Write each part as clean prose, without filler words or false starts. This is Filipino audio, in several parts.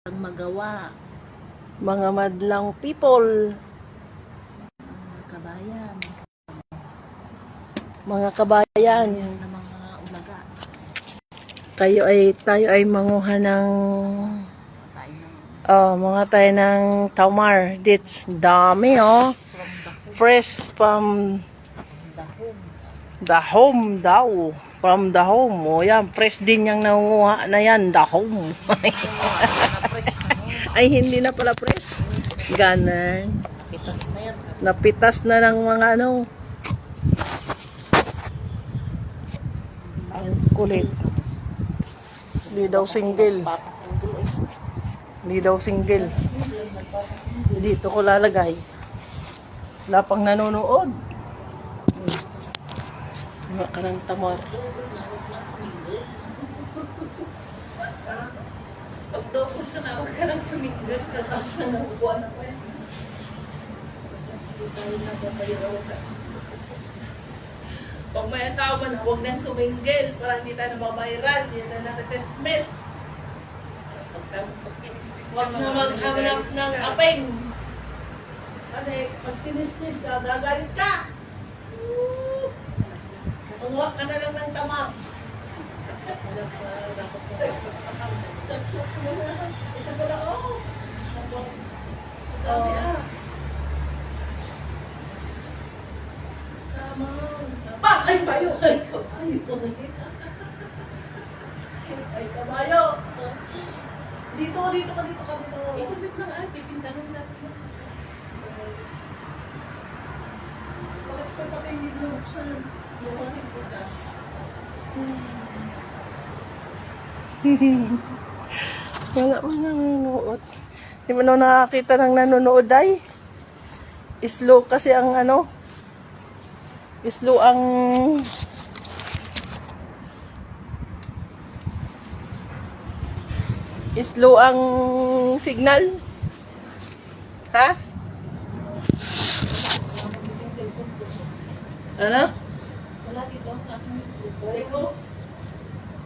ang magawa. Mga madlang people, Mga kabayan. mga kabayan, Yan ang mga ulaga. tayo ay manguha ng Tayo ng mga tayo ng tamar. Dits dami fresh from dahon. the home daw. From the home. O yan, fresh din yung nanguha na yan, the home. Ay, hindi na pala fresh. Ganon. Pitas na yan. Napitas na ng mga ano. Ang kulit. Hindi daw single. Papasanggol eh. Hindi daw single. Dito ko lalagay. Wala pang nanonood. Mga ka ng tamar. Pag daw ko na huwag ka lang suminggal. Katas na nakukuha na ko yan. Pag may asawa na, huwag nang suminggal para hindi tayo nababayral. Hindi na nakatesmes. Huwag na maghanap ng apeng. Kasi pag tinismis ka, gagalit ka. Kumuha ka na lang ng tamang. Saksak mo lang sa dapat mo. Saksak mo lang. Ito pala, oh. Dami ah. Tamang. Ay, kabayo. Ay, kabayo. Ay, kabayo. Dito ka. Isabit lang ah. Pipintahan natin. Bakit pa pati hindi binuksan? Wala man nanonood. Hindi mo na nakakita ng nanonood ay. Slow kasi ang ano. Slow ang signal. Ha? Ano? Wala dito ang aking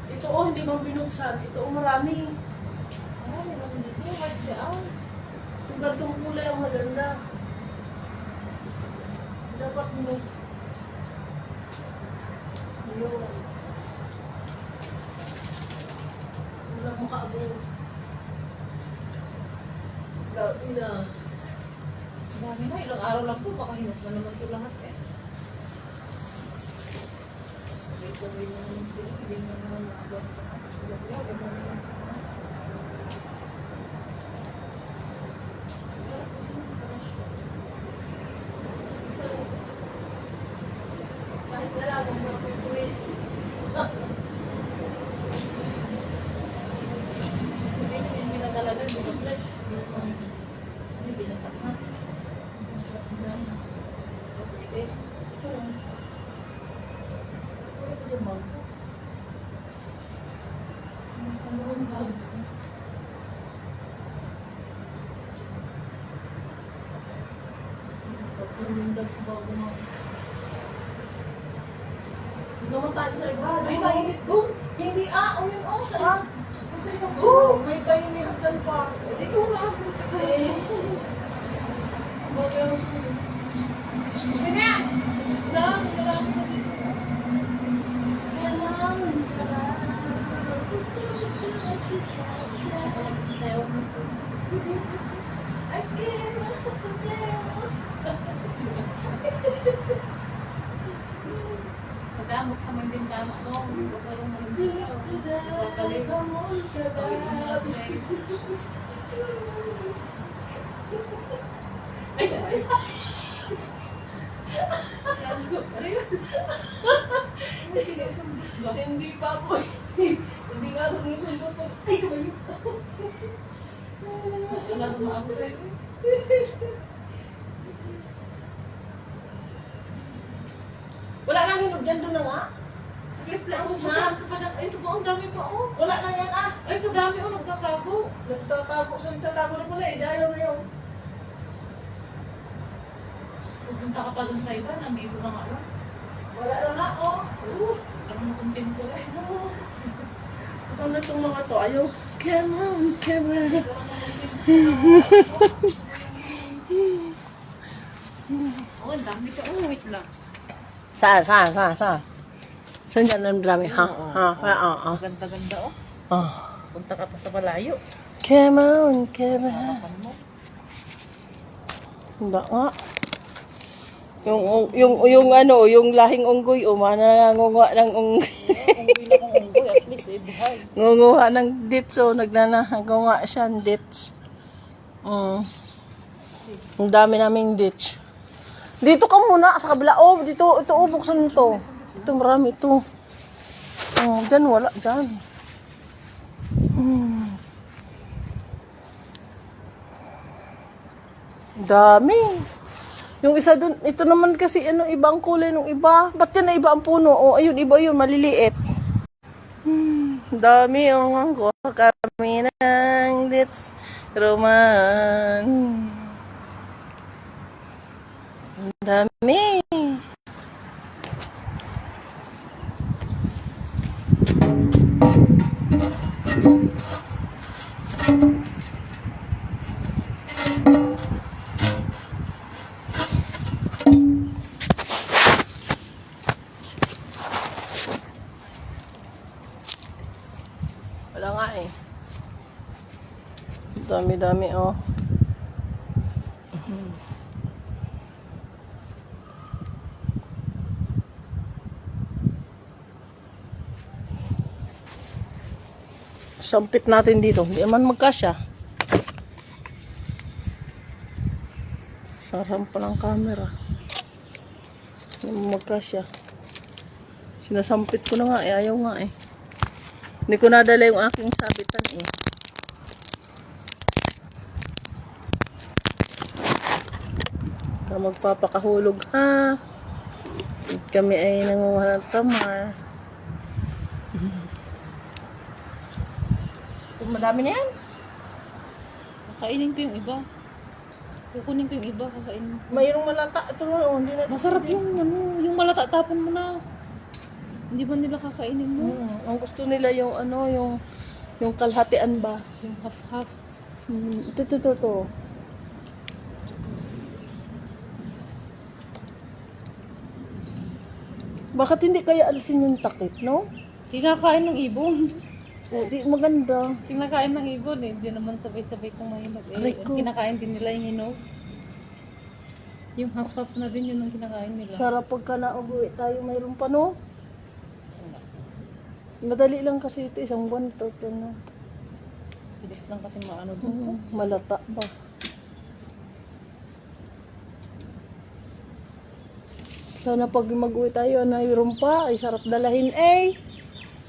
Ito hindi mo binuksan. Ito marami. Ay, meron dito. White siya. Itong gantong kulay ang maganda. Dapat mo. Yun. Wala mong kaabot. Dati na. Dami na. Ilang araw lang po. Baka hinap na naman ito lahat eh. Ito rin naman ito. Hindi na naman nakabot. Kahit wala akong sarap yung tuwis. Sabihin na hindi na talaga. Hindi na fresh. Hindi binasak na. Okay. Naman tayo sa iba. Ay, mainit doon. Hindi yun sa sa isang may kainihan dyan pa. Hindi ko na ako. Bagay mo sumunod. Kanya! Lang, lang. Sayaw mo. I Pagdamot sa mga bintana mo. Pagkaroon ng Hindi pa ako. Hindi nga sumusunod po. Ay, kumayo. wala kumaako sa'yo. Wala nang hinog dyan doon na nga. Saglit lang. Saan ka pa dyan? Ay, ito po ang dami pa oh. Wala na yan Ay, kadami oh. Nagtatago. Nagtatago na pala eh. Ayaw na yun. Pupunta ka pa dun sa iba. Nandito na nga lang. Wala na nga oh. Parang nakuntin ko eh. Ito na itong mga to. Ayaw. Come on, come on. Oh, ang dami ka. Oh, wait lang. Saan? Saan dyan ang drama? Ha? Oo, Ha? Ganda-ganda, oh. Ah. Punta ka pa sa malayo. Come on, come on. Harapan mo. Hindi nga. Yung ano, yung lahing unggoy, manangunguha ng unggoy. Unggoy na kung unggoy, at least, buhay. Ngunguha ng dits, nagnangunguha siya ng dits. Ang dami naming dits. Dito ka muna, sa kabila. Oh, dito, ito, buksan mo to. Ito, marami ito. Dyan, wala, dyan. Dami. Yung isa dun, ito naman kasi ano, ibang kulay nung iba. Ba't yan na iba ang puno? Oh, ayun, iba yun, maliliit. Dami yung ko kami ng dits roman. Dami. Wala nga eh. Dami-dami oh. Sampit natin dito. Hindi man magkasya. Sarang pa ng camera. Hindi man magkasya. Sinasampit ko na nga eh. Ayaw nga eh. Hindi ko nadala yung aking sabitan eh. Magpapakahulog ha. Kami ay nangunguha ng tamar. Madami na yan. Kakainin ko yung iba. Kukunin ko yung iba, kakainin. Mayroong malata. Ito na, hindi na. Masarap yung ano, yung malata, tapon mo na. Hindi ba nila kakainin mo? Ang gusto nila yung ano, yung kalhatian ba? Yung half-half. Ito. Bakit hindi kaya alisin yung takip, no? Kinakain ng ibon. Di maganda. Kinakain ng ibon eh. Hindi naman sabay-sabay kung mahinog. Aray ko. Kinakain din nila yung hinog. Yung half-half na din yun ang kinakain nila. Sarap pagka nauwi tayo, mayroon pa, no? Madali lang kasi ito, isang buwan to na. Bilis lang kasi maano doon. Malata ba? Sana pag mag-uwi tayo, mayroon pa, ay sarap dalahin eh.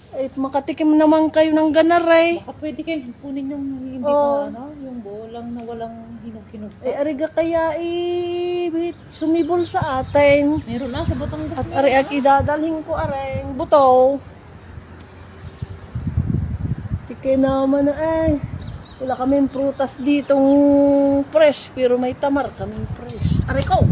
Ay, makatikim naman kayo ng ganar eh. Baka pwede kayo kunin yung hindi Oo. pa ano, yung bolang na walang hinog-hinog pa. Ay, ariga kaya sumibol sa atin. Meron na sa Batangas. At ari aki dadalhin ko areng buto. Ikay naman na eh. Wala kaming prutas ditong fresh, pero may tamar kaming fresh. Aray ko!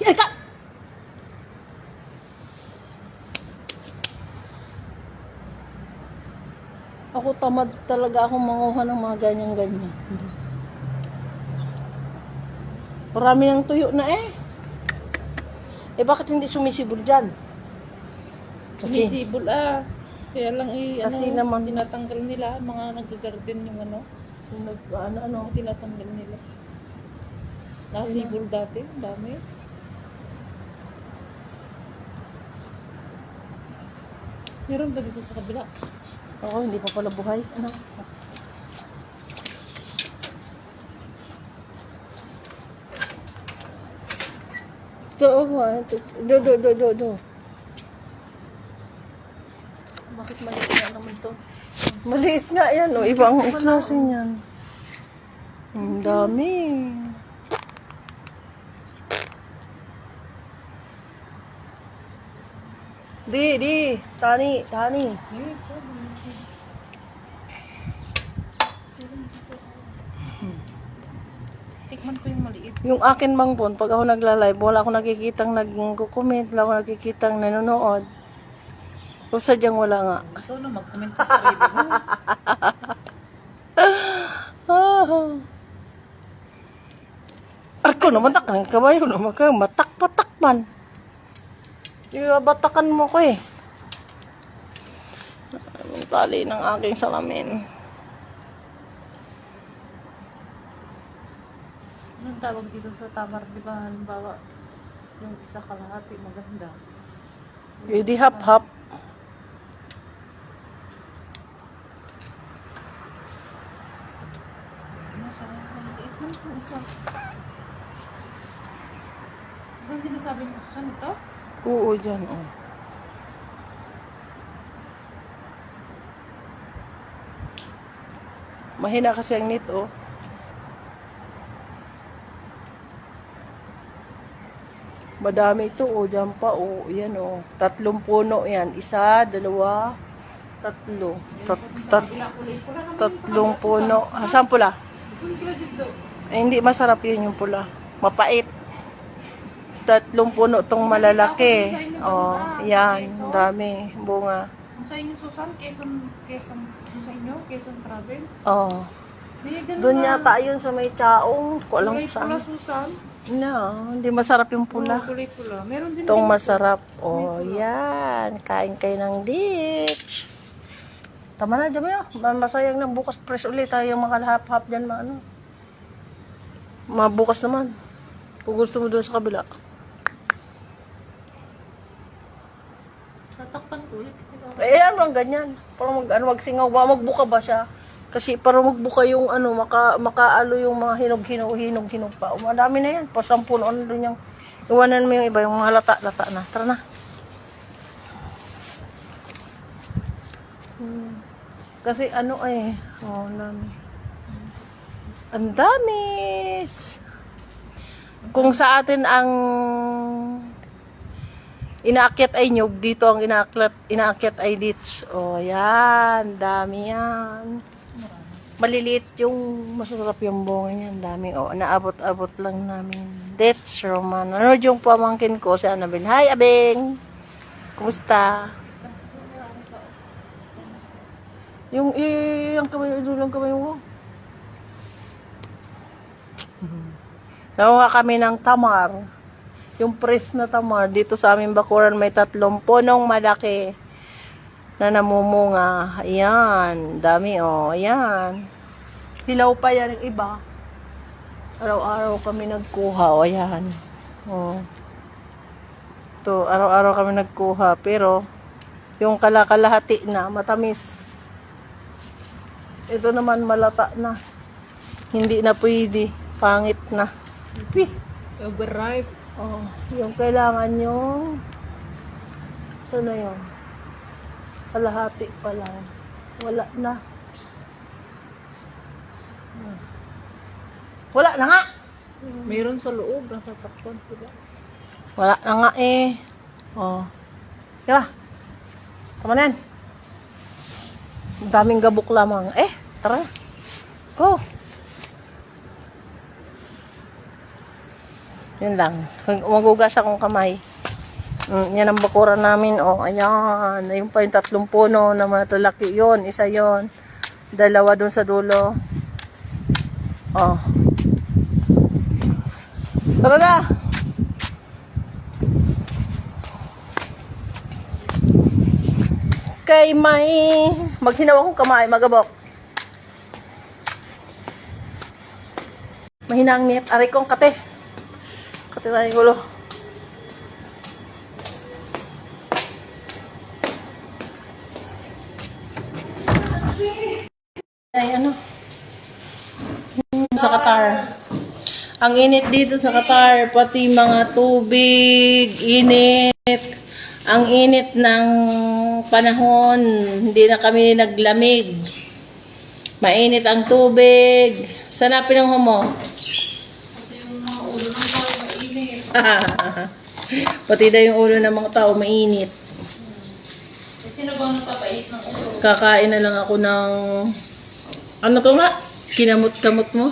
Ika! Ako tamad talaga akong manguha ng mga ganyan-ganyan. Marami ng tuyo na eh. Eh bakit hindi sumisibol dyan? Kasi, Sumisibol Kaya lang Kasi naman- tinatanggal nila, mga nag-garden yung ano, ano, tinatanggal nila. Nakasibol dati, dami. Meron ba dito sa kabila? ako hindi pa pala buhay. Ano? Ito, do. Bakit maliit nga naman to? Maliit nga yan, oh. Ibang klase niyan. Ang dami. Di. Tani. Tikman ko yung maliit. Yung akin bang phone, pag ako nagla-live, wala akong nakikitang nag-comment, wala akong nakikitang nanonood. O sadyang wala nga. Ikaw na mag-comment sa sarili mo. Ako naman tak ng kabayo naman ka, matak-patak man. Ibabatakan mo ko eh. Ang tali ng aking salamin. Anong tawag dito sa tamar, di ba? Halimbawa, yung isa kalahati, maganda. Hindi hap-hap. Masarap. Maliit lang yung isa. Saan sinasabi mo, Susan, ito? Oo, dyan. Oh. Mahina kasi ang nit, oh. Madami ito, oh. Dyan pa, oh. Yan, oh. 3 puno yan. 1, 2, 3. Tatlong puno. Saan pula? Doon kila dito. Eh, hindi masarap yun yung pula. Mapait. 3 puno tong malalaki. Oh, yan. Dami. Bunga. Yung sa inyo, Susan, yung sa inyo, Quezon Province. Oh. May ganun Doon na. yata yun sa may chaong. Ko alam Kulay kung pula, saan. Susan. No, hindi masarap yung Pula. pula. Kulay pula. Meron din Itong dito. masarap. Oh, yan. Kain kayo ng ditch. Tama na, dyan mo. Masayang na bukas fresh ulit. Tayo makalahap-hap dyan, ano. Mabukas naman. Kung gusto mo doon sa kabila. Tatakpan ko ulit. Eh, ano ang ganyan? Parang magsingaw ba? Magbuka ba siya? Kasi para magbuka yung ano, makaalo yung mga hinog pa. Madami na yan. Pa 10 ano doon yung, iwanan mo yung iba, yung mga lata na. Tara na. Kasi ano eh, oh, ang dami. Ang damis! Kung sa atin ang inaakyat ay nyug, dito ang inaakyat ay ditch. Oh, yan. Dami yan. Maliliit yung masasarap yung bunga niyan. Dami. Oh, naabot-abot lang namin. Ditch, Roman. Ano yung pamangkin ko si Annabel? Hi, Abeng! Kumusta? Yung kamay, dulang kamay mo. Nakuha kami ng tamar. Yung press na tamar. Dito sa aming bakuran may 3 punong malaki na namumunga. Ayan. Dami, oh. Ayan. Hilaw pa yan yung iba. Araw-araw kami nagkuha. O, ayan. Oh. Ito, araw-araw kami nagkuha. Pero, yung kalakalahati na, matamis. Ito naman malata na. Hindi na pwede. Pangit na. Overripe. Oh, yung kailangan yung sana yun? Kalahati pa lang. Wala na. Wala na nga. Mayroon sa loob. Natatakpan sila. Wala na nga eh. Oh. Tara. Tama na yan. Ang daming gabok lamang. Tara. Go. Yun lang. Magugas akong kamay. Yan ang bakuran namin. Oh, ayan. Ayun pa yung 3 puno na malalaki. Yun, isa yun. 2 dun sa dulo. Oh. Tara na. Kay may maghinaw akong kamay, magabok. Mahinang niyat. Aray kong kate. Kate na yung ulo. Ay, ano? Sa Qatar. Ang init dito sa Qatar, pati mga tubig, init. Ang init ng panahon, hindi na kami naglamig. Mainit ang tubig. Sana pinanghon mo? Pati daw yung ulo ng mga tao mainit. Sino bang nagpapait ng ulo? Kakain na lang ako ng ano to nga? Kinamot-kamot mo?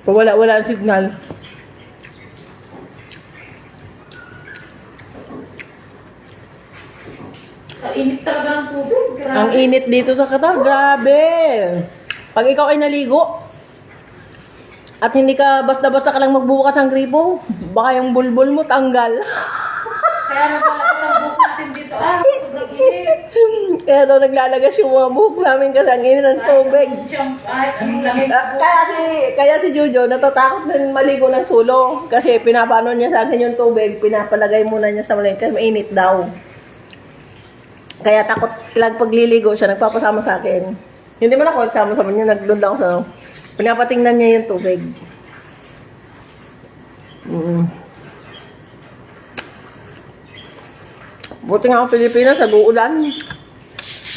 Pag wala ang signal. Kainit talaga ng tubig. Grabe. Ang init dito sa Qatar, grabe. Pag ikaw ay naligo, at hindi ka basta-basta ka lang magbubukas ng gripo, baka yung bulbul mo tanggal. Kaya naglalabas ang buhok natin dito. Sobrang init. Kaya daw naglalagas yung mga buhok namin kasi ang init ng tubig. Kahit anong lamig. Kaya si Jojo natatakot na maligo ng sulo. Kasi pinapano niya sa akin yung tubig, pinapalagay muna niya sa malay kasi mainit daw. Kaya takot lang pagliligo siya, nagpapasama sa akin. Hindi man ako sama-sama niya, nagdoon lang ako sa pinapatingnan niya yung tubig. Buti nga ako Pilipinas, nag-uulan.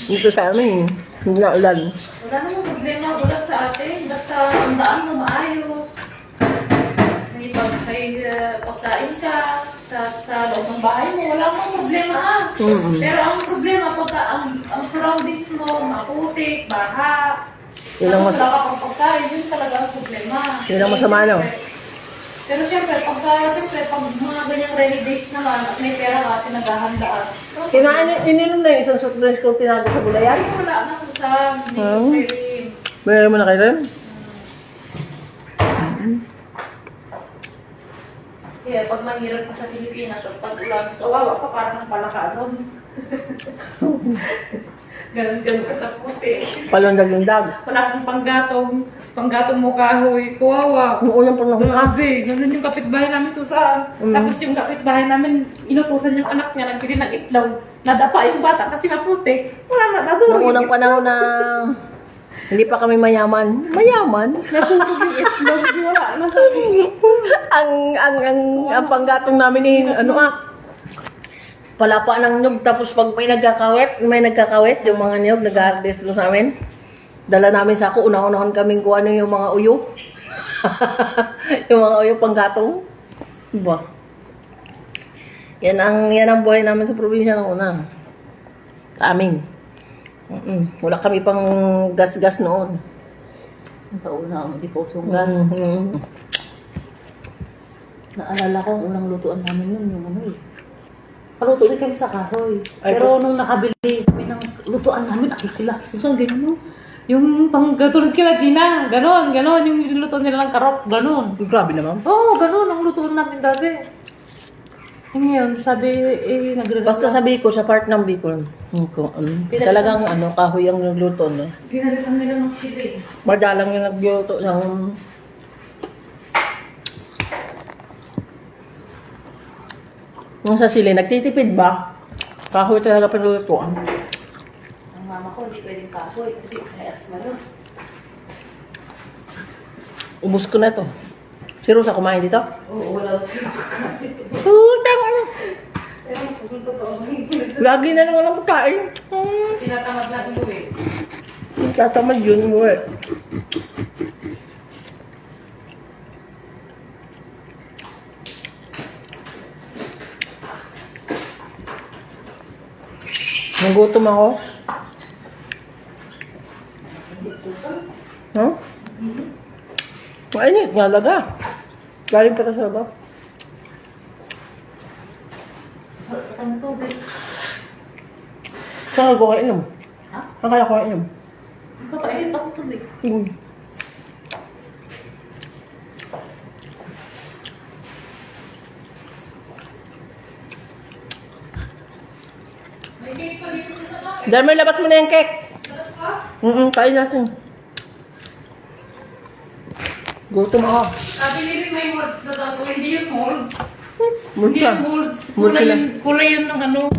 Dito sa amin, hindi na ulan. Wala namang problema ulat sa atin. Basta ang daan mo maayos. May pagkain ka sa loob ng bahay mo. Wala namang problema Pero ang problema pagka ang surroundings mo, maputik, baha. Yun ang Wala ka pang pagkain, yun talaga ang problema. Yun ang masama, no? Pero siyempre, pag mga ganyang rainy days naman at may pera ka, pinaghahandaan. Ininom na yung isang soft drinks kung tinago sa gulayan. Wala na kung saan. Hindi ko pwede. Meron mo na kayo rin? Kaya pag mahirap ka sa Pilipinas at pag-ulan, kawawa ka parang palaka doon. Ganon ka sa puti. Palundag-lundag. Wala kang panggatong mo kahoy, kawawa. Ang ulang pang Grabe, ganun yung kapitbahay namin Susan. Tapos yung kapitbahay namin, inutusan yung anak niya, nagbili ng itlog. Nadapa yung bata kasi maputi. Wala na, naduroy. Noong unang panahon na hindi pa kami mayaman. Mayaman? Natulog yung itlog, di wala na. ang panggatong namin ni, palapa ng nyug, tapos pag may nagkakawit, yung mga niyog, nag-harvest doon sa amin. Dala namin sa ako, unahon kaming kung ano yung mga uyo. Yung mga uyo panggatong. Diba? Yan ang buhay namin sa probinsya ng una. Sa amin. Wala kami pang gas-gas noon. Pauna ako, di pa usong gas. Naalala ko, ang unang lutuan namin yun, yung ano paluto din kami sa kahoy. Pero nung nakabili kami ng lutuan namin, akikila. Susan, gano'n no? Yung panggatulad kila Gina, gano'n. Yung niluto nila ng karot, gano'n. Grabe naman. Oo, gano'n ang lutuan namin dati. Ngayon, sabi, nagre-reklamo. Basta sa Bicol, sa part ng Bicol, talagang kahoy ang nagluto. No? Pinalitan nila ng chili. Madalang yung nagluto ng yung sa sili, nagtitipid ba? Kahoy talaga pinulutuan. Ang mama ko, hindi pwedeng kahoy kasi may asma yun. Ubus ko na to. Si Rosa kumain dito? Oo, wala ko siya. Tama na. Pero kung totoo, Lagi na lang walang pagkain. tinatamad na umuwi. Tatamad yun mo eh. Nagutom ako. Huh? Mainit nga laga. Galing pa sa baba. Ang tubig. Saan ko kainom? Ha? Saan kaya ko kainom? Papainit ako tubig. May cake pa dito sa tabi. Diyan may labas mo na yung cake. Kain natin. Gutom ako. Sabi nila may molds na daw. Hindi yun molds. Mulsa. Hindi yun molds. Molds sila. Kulay yun ng ano.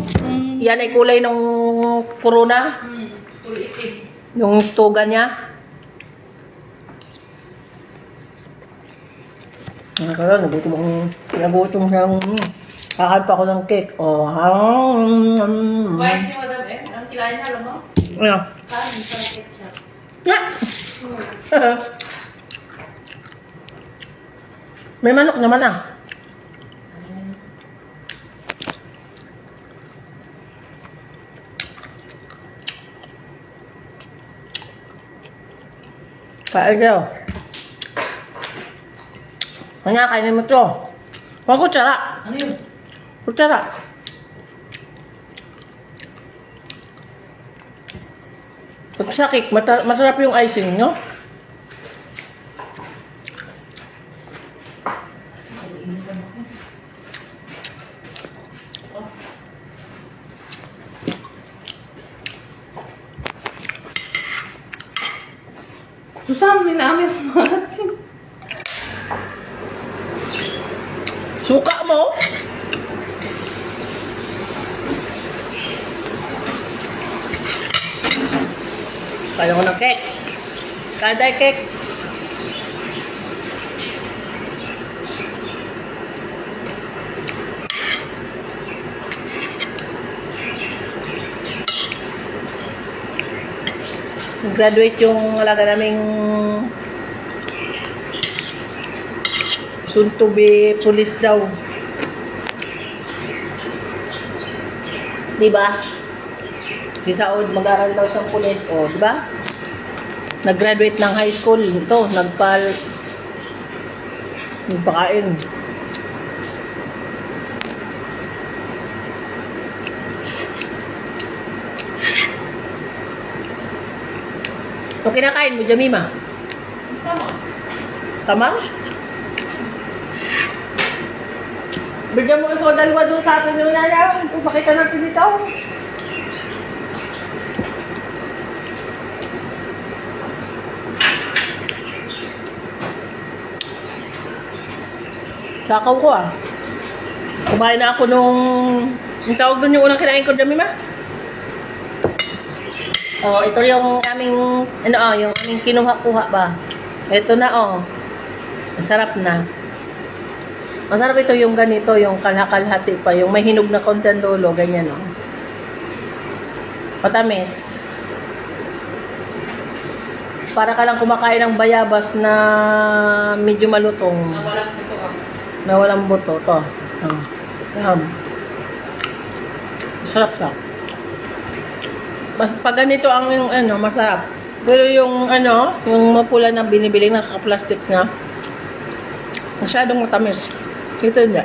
Yan ay kulay ng corona. Kulay itim. Yung tuga niya. Nagutom siyang kakain pa ako ng cake. Wise ni Madam ang kilala niya, alam mo? Ano? Kanin sa ketchup. May manok naman Kain kayo. Kanya, kainin mo to. Huwag kutsara. Ano yun? Kutsara. Pag sa cake, masarap yung icing, no? Susan, may namin masin. Suka mo? Kaya ko ng cake. Kada cake. Graduate yung alaga naming soon to be police daw. Diba? Si Saud mag-aral daw siyang pulis. O, diba? Nag-graduate ng high school. Ito, nagpakain. Ito kinakain mo, Jamima? Tama. Tama? Bigyan mo ito dalawa doon sa atin yung nana. Ipakita natin dito. Sakaw ko ah. Kumain na ako nung... Yung tawag doon yung unang kinain ko, Jamima? Oh, ito yung aming... yung aming kinuha-kuha ba? Ito na oh. Masarap na. Masarap ito yung ganito, yung kalhakalhati pa, yung may hinog na konti ang dulo, ganyan, oh. Matamis. Para ka lang kumakain ng bayabas na medyo malutong. Nawalan ko to. Na walang buto, to. Masarap siya. Mas pag ganito ang yung masarap. Pero yung yung mapula na binibili na sa plastic na, masyadong matamis. Ito hindi.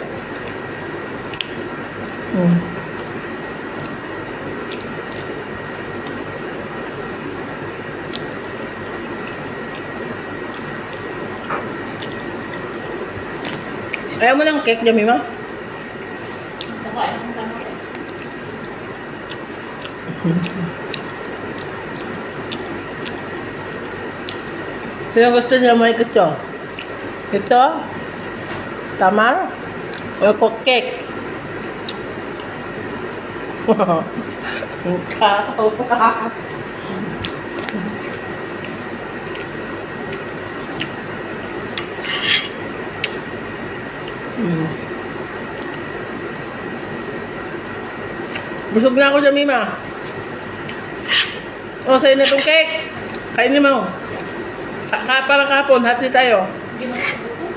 Ayaw mo ng cake, Jamima? Pakain ng tama. Sino gusto niya may gusto? Ito? Tamar? O cake? Kakao pa. Busog na ako, Jamima. O, sa'yo na itong cake. Kainin mo. Parang kapon, hati tayo. Hindi mo natututo.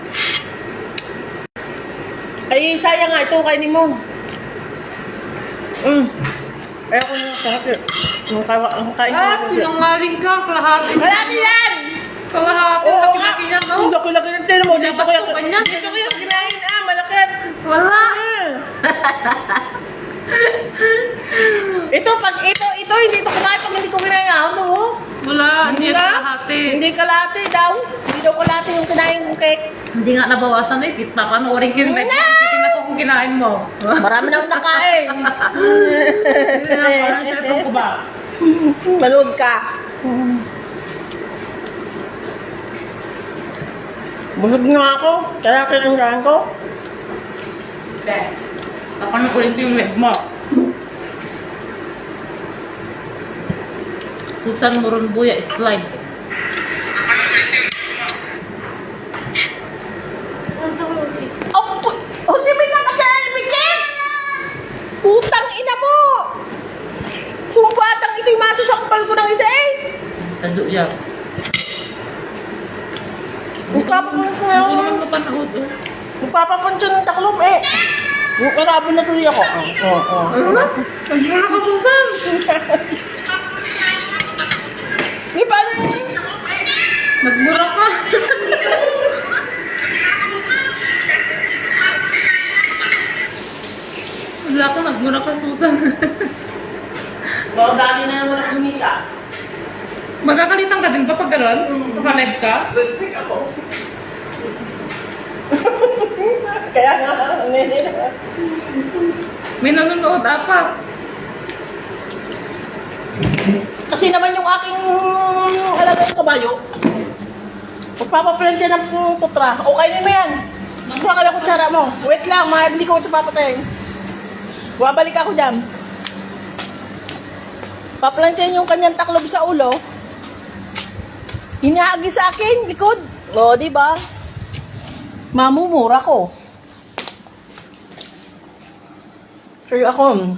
Ay, sayang nga. Ito, kainin mo. Ayoko na sa hati. Ang kain ko. Sinungaling ka. Kalahati. Kalahati yan! Kalahati. Oo nga. Laki-laki yan, no? Ang laki-laki ng tiyan mo. Dito ko yung... Pinapasukan yan. Dito ko yung kinain. Malakit. Wala. Ito, pag ito, hindi ito kumain pag hindi ko kinain. Ano? Wala. Hindi yan Wala? kalahati. Hindi kalahati daw. Hindi daw kalahati yung kinain kong cake. Hindi nga nabawasan eh. Papanoorin ko yung Wala! Hindi na kung kinain mo. Marami na akong nakain. Hindi na parang cellphone ko ba? Manood ka. Busog na ako. Kaya kinanggaan ko. Be. Papanoorin ko yung web mo. Susan Morunbuya slide. Oh, di may nakasalalimigin! Putang ina mo! Kung batang ito'y masasampal ko ng isa eh! Sa duya. Magpapapunso ng taklob eh. Yung karabo na tuloy ako. Ano na? Nagmura ka, Susan! Di ba na Nagmura ka! Napapagalitan ka din ba pag gano'n? Naka-live ka? Respect ako. Kaya nga, May nanonood apa. kasi naman yung aking alagang kabayo, magpapaplansya ng putra. O, kainin mo yan. Kuha ka na kutsara mo. Wait lang, hindi ko ito papatayin. Babalik ako dyan. Paplansyahin yung kanyang taklob sa ulo. Hinaagi sa akin, likod. O, di ba? Mamumura ko. Kaya ako,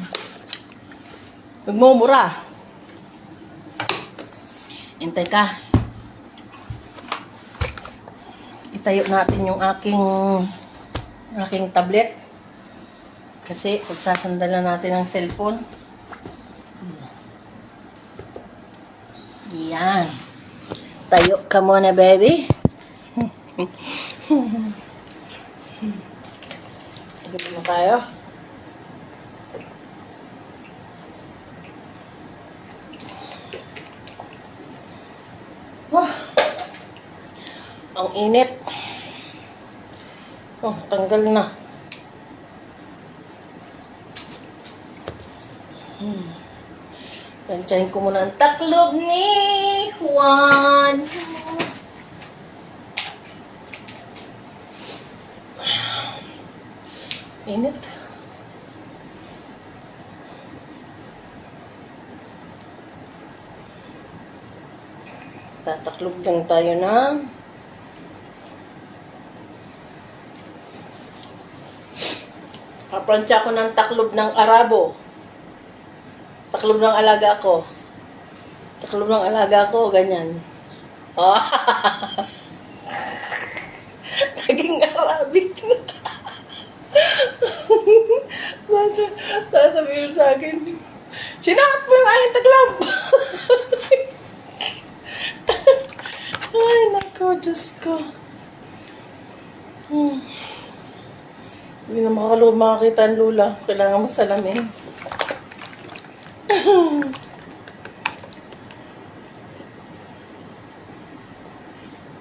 nagmumura. Hintay ka. Itayo natin yung aking tablet. Kasi pagsasandalan natin ang cellphone. Yan. Tayo ka muna, baby. Sige mo tayo. Oh, ang init. Oh, tanggal na. Tansyahin ko muna ang taklob ni Juan. Init. Tataklob lang tayo ng papransya ko ng taklob ng Arabo. Taklob ng alaga ko. Taklob ng alaga ko, ganyan. Oh. Naging Arabic na. Sasabihin sa akin, sinakot mo yung aking taklob. Ay, nako, Diyos ko. Hindi na makakita ang lula. Kailangan masalamin.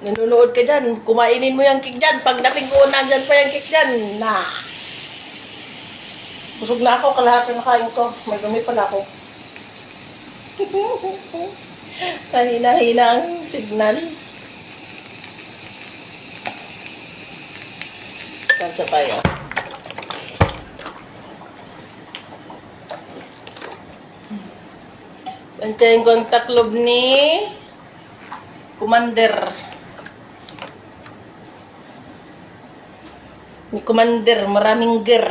Nanonood ka dyan. Kumainin mo yung cake dyan. Pagdating ko, nandyan pa yung cake dyan. Na. Busog na ako. Kalahati na kain ko. May dumi pala ako. Kahina-hina ang signal. Kansya tayo. Kansyahin ko ang taklob ni Commander. Ni Commander, maraming ger.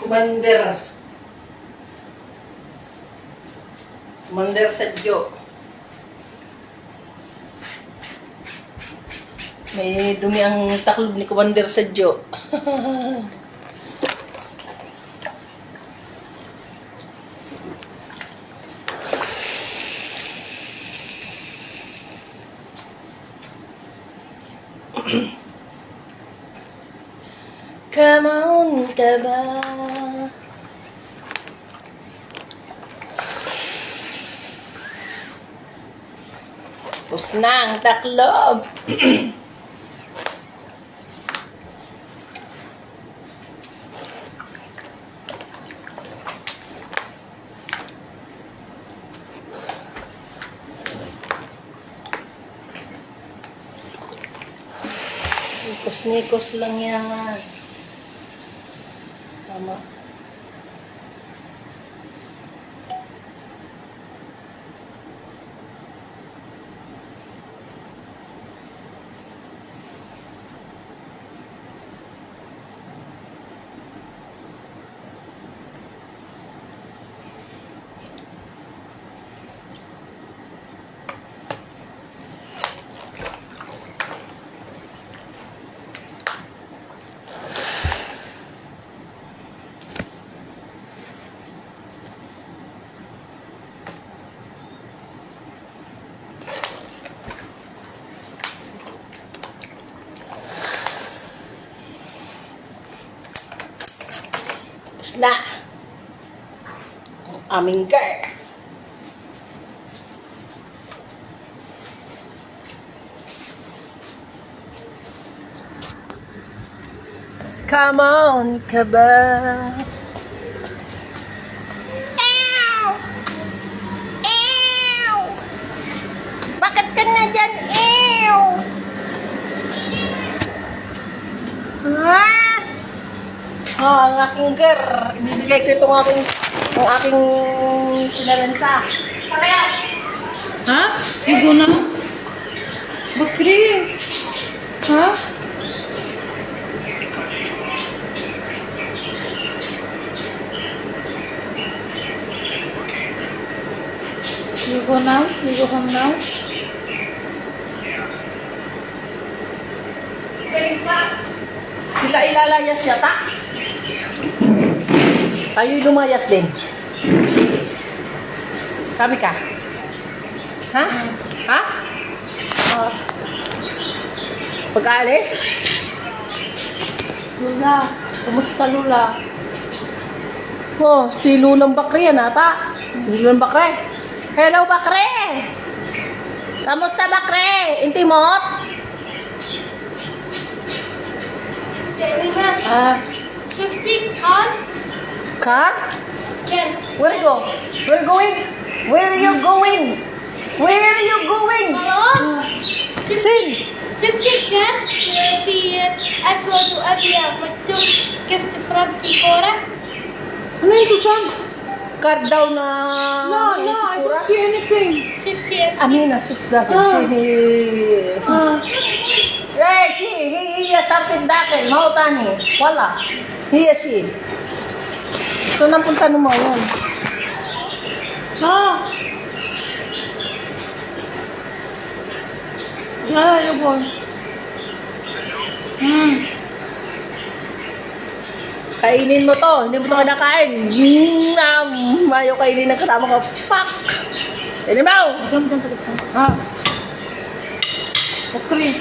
Commander. Commander Sadyo. May dumi ang taklob ni Commander Sadyo. Come on, come on. Tapos na ang taklob. Nikos-nikos lang yan. Tama. Na ang aming girl. Come on, ka ba? Ew! Ew! Bakit ka na dyan? Ew! Ah! Oh, ang aking girl. Ibibigay ko itong aking pinalansa. Sakaya! Ha? Hugo na? Bakri? Ha? You go now? You go home now? Sila ilalayas yata. Tayo'y lumayas din. Sabi ka? Ha? Ha? Pag-aalis? Lula, kumusta Lula? Oh, si Lunang Bakre yan ata. Si Lunang Bakre. Hello, Bakre! Kamusta, Bakre? Intimot? Ah, 15 cards. Car? Can. Where you go? Where you going? Where are you going? Where are you going? خلاص Sin! 50 كان في أسود وأبيض مكتوب كيف تفرز الكورة. ano yung Susan? Car daw na... No, I don't see anything. 50 Amina, sukda ka. Siya Ah, Eh, hiya tartid dakin. Mautani. Wala. Hiya si. So, napunta mo yun. ah. Yeah, you go. Kainin mo to. Hindi mo to kinakain. Mayo kainin ng kasama ko. Fuck! Kainin mo! Ah. Bakri.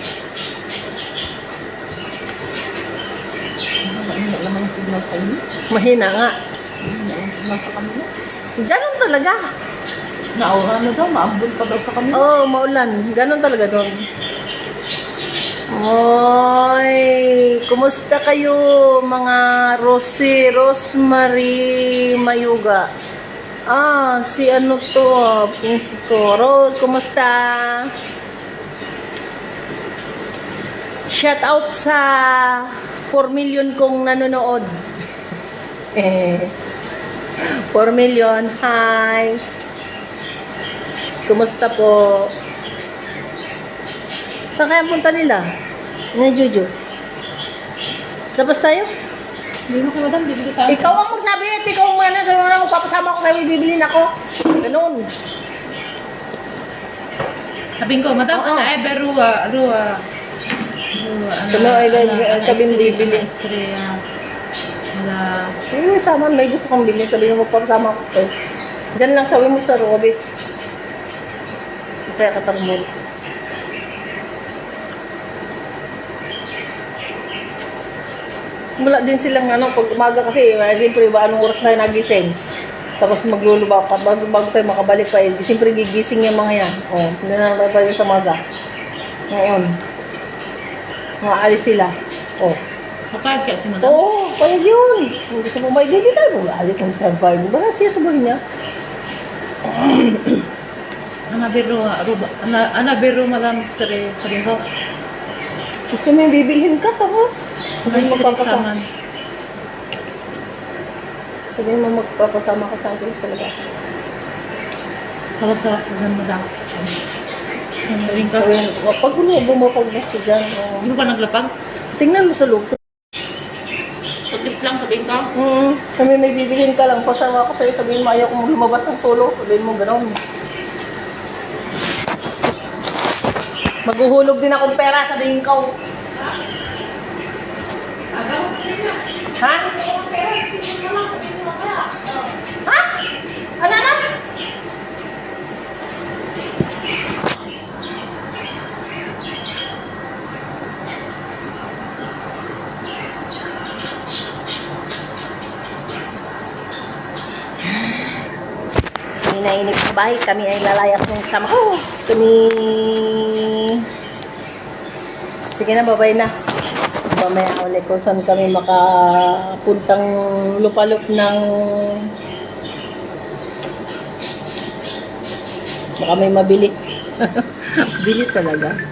Mahina nga. Nasa kanila. Ganon talaga. Naura na daw, maambul pa daw sa kanila. Oo, maulan. Ganon talaga doon. Oy, kumusta kayo mga Rosemary Mayuga? Ah, si ano to, pinsi ko. Rose, kumusta? Shout out sa 4 million kong nanonood. 4 million, hi. Kumusta po? Saan kaya punta nila? Ni Juju. Labas tayo? Hindi mo kaya madam, bibili tayo. Ikaw ang magsabi at ikaw ang ano, sabi mo na magpapasama ko sa'yo, bibilin ako. Ganun. Sabihin ko, madam, Oo. ano, Rua, Sabi mo, sabi mo, bibili. Estrella, wala, Yung sama, may gusto kong bilhin, sabi mo magpapasama ko kayo. Diyan lang sabi mo sa Robby. Kaya katambol. Wala din silang ano, pag umaga kasi, siyempre ba anong oras na nagising. Tapos maglulubaw ka, bago tayo makabalik pa, siyempre gigising yung mga yan. O, hindi na tayo pa sa umaga. Ngayon, maalis sila. O. kapag kaya si madam. Oo, kaya yun. Kung gusto mo may hindi tayo, maalit ng trabaho. Ba siya sabihin niya? Anabiro madam, sabihin ko. Gusto mo yung bibilhin ka, tapos Ay, sabihin mo magpapasama. saman. Sabihin mo magpapasama ka sa akin sa labas. Sawas-sawas na madam. Sabihin ko. Sabihin, pag bumapag na siya dyan, Ano ba naglapag? tingnan mo sa loob. Sakit lang, sabihin ko. Sabi may bibilhin ka lang, pasama ko sa'yo, sabihin mo ayaw kong lumabas ng solo, sabihin mo gano'n. Maghuhulog din akong pera, sabihin ko. Ha? Ha? Ano na? Inainip sa bahay, kami ay lalayas ng sama ko. Kami... Sige na, babay na. mamaya ulit kung saan kami makapuntang lupalop ng baka may mabili. Bili talaga.